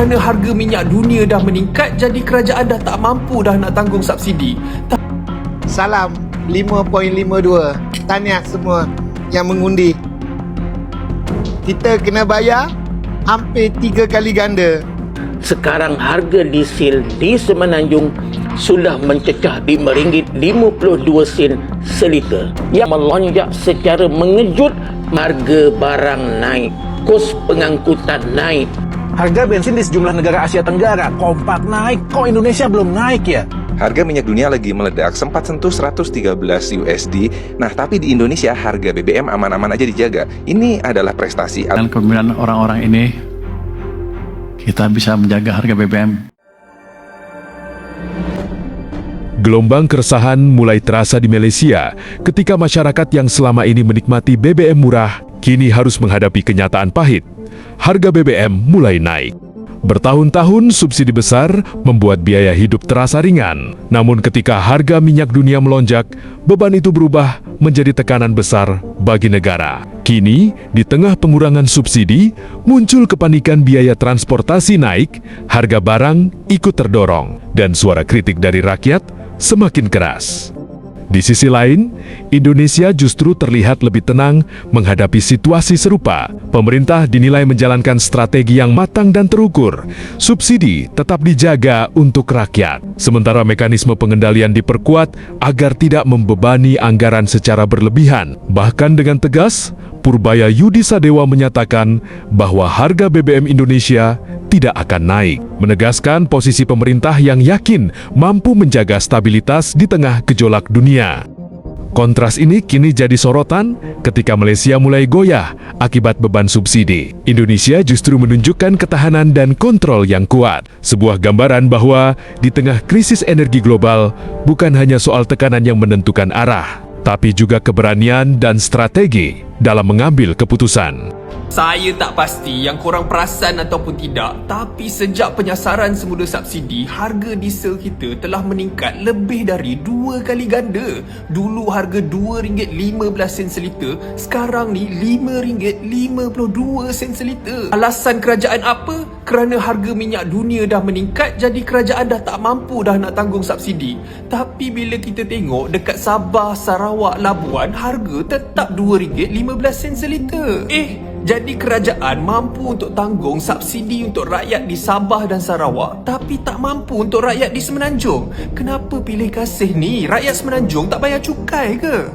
Kerana harga minyak dunia dah meningkat, jadi kerajaan dah tak mampu dah nak tanggung subsidi. Salam 5.52. Tahniah semua yang mengundi. Kita kena bayar hampir 3 kali ganda. Sekarang harga diesel di Semenanjung sudah mencecah RM5.52 seliter, yang melonjak secara mengejut. Harga barang naik, kos pengangkutan naik. Harga bensin di sejumlah negara Asia Tenggara kompak naik, kok Indonesia belum naik ya? Harga minyak dunia lagi meledak, sempat sentuh 113 USD. Nah, tapi di Indonesia harga BBM aman-aman aja dijaga. Ini adalah prestasi. Dengan kepemimpinan orang-orang ini, kita bisa menjaga harga BBM. Gelombang keresahan mulai terasa di Malaysia ketika masyarakat yang selama ini menikmati BBM murah kini harus menghadapi kenyataan pahit. Harga BBM mulai naik. Bertahun-tahun subsidi besar membuat biaya hidup terasa ringan. Namun ketika harga minyak dunia melonjak, beban itu berubah menjadi tekanan besar bagi negara. Kini, di tengah pengurangan subsidi, muncul kepanikan biaya transportasi naik, harga barang ikut terdorong, dan suara kritik dari rakyat semakin keras. Di sisi lain, Indonesia justru terlihat lebih tenang menghadapi situasi serupa. Pemerintah dinilai menjalankan strategi yang matang dan terukur. Subsidi tetap dijaga untuk rakyat. Sementara mekanisme pengendalian diperkuat agar tidak membebani anggaran secara berlebihan. Bahkan dengan tegas, Purbaya Yudi Sadewa menyatakan bahwa harga BBM Indonesia tidak akan naik, menegaskan posisi pemerintah yang yakin mampu menjaga stabilitas di tengah gejolak dunia. Kontras ini kini jadi sorotan ketika Malaysia mulai goyah akibat beban subsidi. Indonesia justru menunjukkan ketahanan dan kontrol yang kuat. Sebuah gambaran bahwa di tengah krisis energi global, bukan hanya soal tekanan yang menentukan arah, tapi juga keberanian dan strategi dalam mengambil keputusan. Saya tak pasti yang korang perasan ataupun tidak, tapi sejak penyasaran semula subsidi, harga diesel kita telah meningkat lebih dari 2 kali ganda. Dulu harga RM2.15 seliter, sekarang ni RM5.52 seliter. Alasan kerajaan apa? Kerana harga minyak dunia dah meningkat, jadi kerajaan dah tak mampu dah nak tanggung subsidi. Tapi bila kita tengok dekat Sabah, Sarawak, Labuan, harga tetap RM2.15 seliter. Jadi kerajaan mampu untuk tanggung subsidi untuk rakyat di Sabah dan Sarawak, tapi tak mampu untuk rakyat di Semenanjung. Kenapa pilih kasih ni? Rakyat Semenanjung tak bayar cukai ke?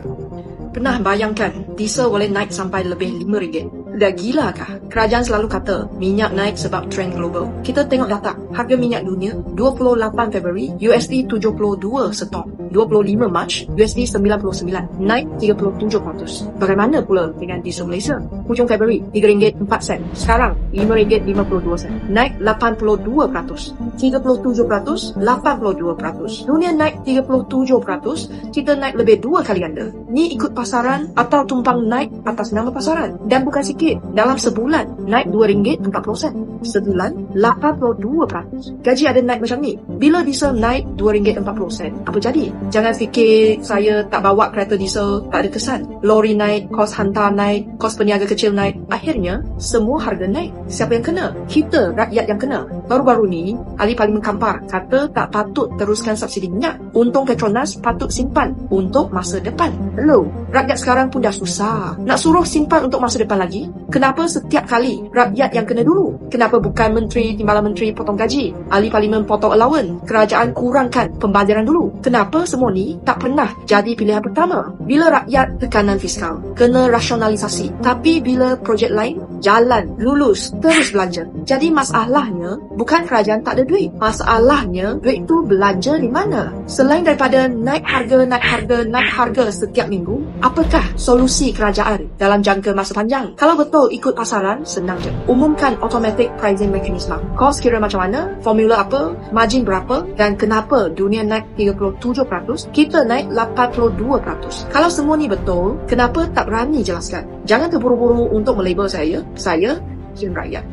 Pernah bayangkan diesel boleh naik sampai lebih RM5? Dah gila kah? Kerajaan selalu kata minyak naik sebab trend global. Kita tengok data. Harga minyak dunia 28 Februari USD 72 setong, 25 Mac USD 99, naik 37%. Bagaimana pula dengan diesel Malaysia? Hujung Februari RM3.04, sekarang RM5.52, naik 82%, 37%, 82%. Dunia naik 37%, kita naik lebih 2 kali ganda. Ni ikut pasaran atau tumpang naik atas nama pasaran? Dan bukan sikit, dalam sebulan naik RM2.40, sebulan 82%. Gaji ada naik macam ni. Bila diesel naik RM2.40, apa jadi? Jangan fikir saya tak bawa kereta diesel tak ada kesan. Lori naik, kos hantar naik, kos peniaga kecil naik. Akhirnya semua harga naik. Siapa yang kena? Kita, rakyat yang kena. Baru-baru ni ahli Parlimen Kampar kata tak patut teruskan subsidi minyak. Untung Petronas patut simpan untuk masa depan. Hello, rakyat sekarang pun dah susah. Nak suruh simpan untuk masa depan lagi? Kenapa setiap kali rakyat yang kena dulu? Kenapa bukan menteri, timbalan menteri potong gaji, ahli parlimen potong allowance, kerajaan kurangkan pembayaran dulu? Kenapa semua ni tak pernah jadi pilihan pertama? Bila rakyat tekanan fiskal, kena rasionalisasi. Tapi bila projek lain, jalan, lulus, terus belanja. Jadi masalahnya bukan kerajaan tak ada duit. Masalahnya duit tu belanja di mana? Selain daripada naik harga setiap minggu, apakah solusi kerajaan dalam jangka masa panjang? Kalau betul ikut pasaran, senang je. Umumkan automatic pricing mechanism. Kos kira macam mana, formula apa, margin berapa, dan kenapa dunia naik 37%, kita naik 82%. Kalau semua ni betul, kenapa tak berani jelaskan? Jangan terburu-buru untuk melabel saya kira rakyat.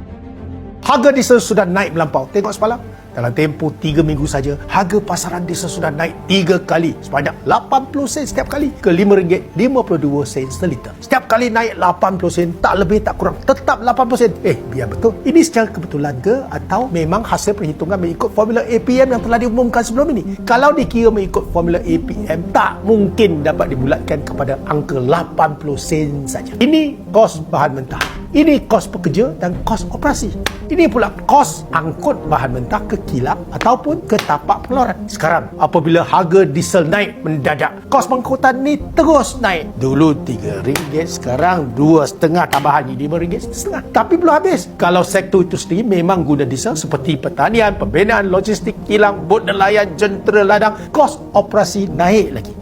Harga diesel sudah naik melampau. Tengok semalam, dalam tempoh 3 minggu saja, harga pasaran diesel sudah naik 3 kali sebanyak 80 sen setiap kali ke RM5.52 seliter. Setiap kali naik 80 sen, tak lebih tak kurang, tetap 80 sen. Biar betul. Ini secara kebetulan ke atau memang hasil perhitungan mengikut formula APM yang telah diumumkan sebelum ini? Kalau dikira mengikut formula APM, tak mungkin dapat dibulatkan kepada angka 80 sen saja. Ini kos bahan mentah. Ini kos pekerja dan kos operasi. Ini pula kos angkut bahan mentah ke kilang ataupun ke tapak pengeluaran. Sekarang, apabila harga diesel naik mendadak, kos pengangkutan ni terus naik. Dulu RM3, sekarang RM2.5 tambahan ni RM5.5. Tapi belum habis. Kalau sektor itu sendiri memang guna diesel seperti pertanian, pembinaan, logistik, kilang, bot nelayan, jentera ladang, kos operasi naik lagi.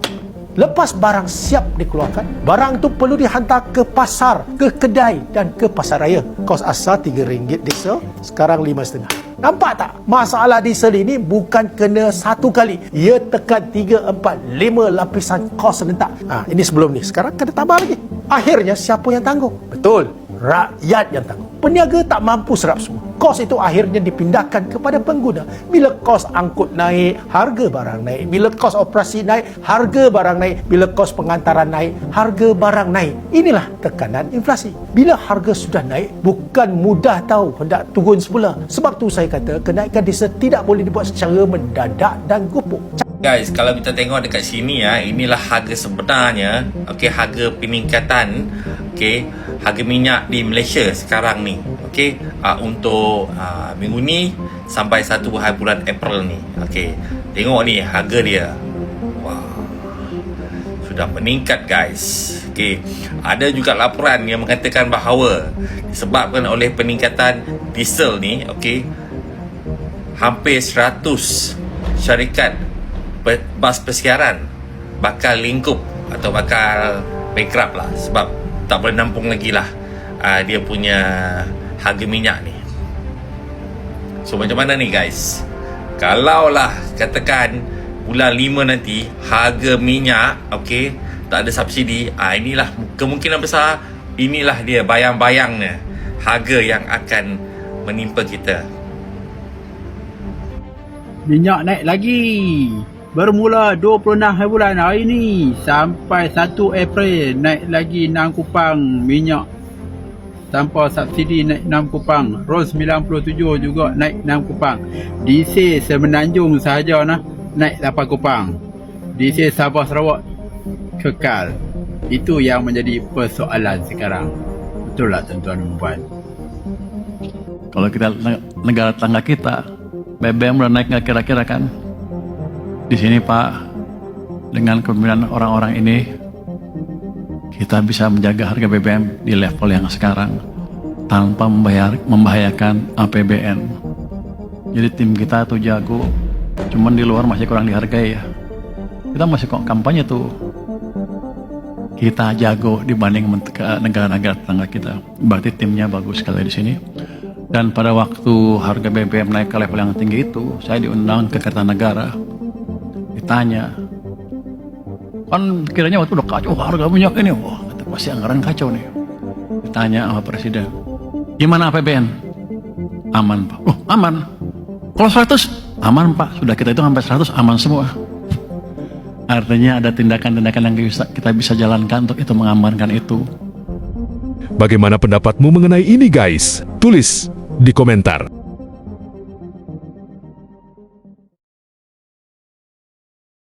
Lepas barang siap dikeluarkan, barang itu perlu dihantar ke pasar, ke kedai dan ke pasar raya. Kos asal RM3 diesel, sekarang RM5.5. Nampak tak? Masalah diesel ini bukan kena satu kali. Ia tekan 3, 4, 5 lapisan kos serentak. Ini sebelum ni. Sekarang kena tambah lagi. Akhirnya siapa yang tanggung? Betul, rakyat yang tanggung. Peniaga tak mampu serap semua. Kos itu akhirnya dipindahkan kepada pengguna. Bila kos angkut naik, harga barang naik. Bila kos operasi naik, harga barang naik. Bila kos pengantaran naik, harga barang naik. Inilah tekanan inflasi. Bila harga sudah naik, bukan mudah tahu hendak turun semula. Sebab tu saya kata, kenaikan diesel tidak boleh dibuat secara mendadak dan gupuk. Guys, kalau kita tengok dekat sini ya, inilah harga sebenarnya. Okey, harga peningkatan harga minyak di Malaysia sekarang ni. Okey, untuk minggu ni sampai 1 bulan April ni. Okey, tengok ni harga dia. Wah, sudah meningkat guys. Okey, ada juga laporan yang mengatakan bahawa disebabkan oleh peningkatan diesel ni, okey, hampir 100 syarikat bas persiaran bakal lingkup atau bakal bankrupt lah, sebab tak boleh nampung lagi lah dia punya harga minyak ni. So macam mana ni guys, kalaulah katakan bulan 5 nanti harga minyak tak ada subsidi, inilah kemungkinan besar, inilah dia bayang-bayangnya harga yang akan menimpa kita. Minyak naik lagi. Bermula 26 bulan hari ni sampai 1 April naik lagi 6 kupang minyak tanpa subsidi, naik 6 kupang. ROS 97 juga naik 6 kupang. Diesel Semenanjung sahaja naik 8 kupang. Diesel Sabah Sarawak kekal. Itu yang menjadi persoalan sekarang. Betul tak tuan-tuan dan puan? Kalau kita negara tetangga kita, BBM udah naik nggak kira-kira kan? Di sini Pak, dengan kepemimpinan orang-orang ini, kita bisa menjaga harga BBM di level yang sekarang tanpa membahayakan APBN. Jadi tim kita tuh jago, cuman di luar masih kurang dihargai ya. Kita masih kok kampanye tuh. Kita jago dibanding negara-negara tetangga kita. Berarti timnya bagus sekali di sini. Dan pada waktu harga BBM naik ke level yang tinggi itu, saya diundang ke Kertanegara. Ditanya, kan kiranya waktu udah kacau harga minyak ini, wah kata pasti anggaran kacau nih. Ditanya sama Presiden, gimana APBN? Aman Pak. Oh aman. Kalau 100 aman Pak. Sudah kita itu sampai 100 aman semua. Artinya ada tindakan-tindakan yang kita bisa jalankan untuk itu, mengamankan itu. Bagaimana pendapatmu mengenai ini guys? Tulis di komentar.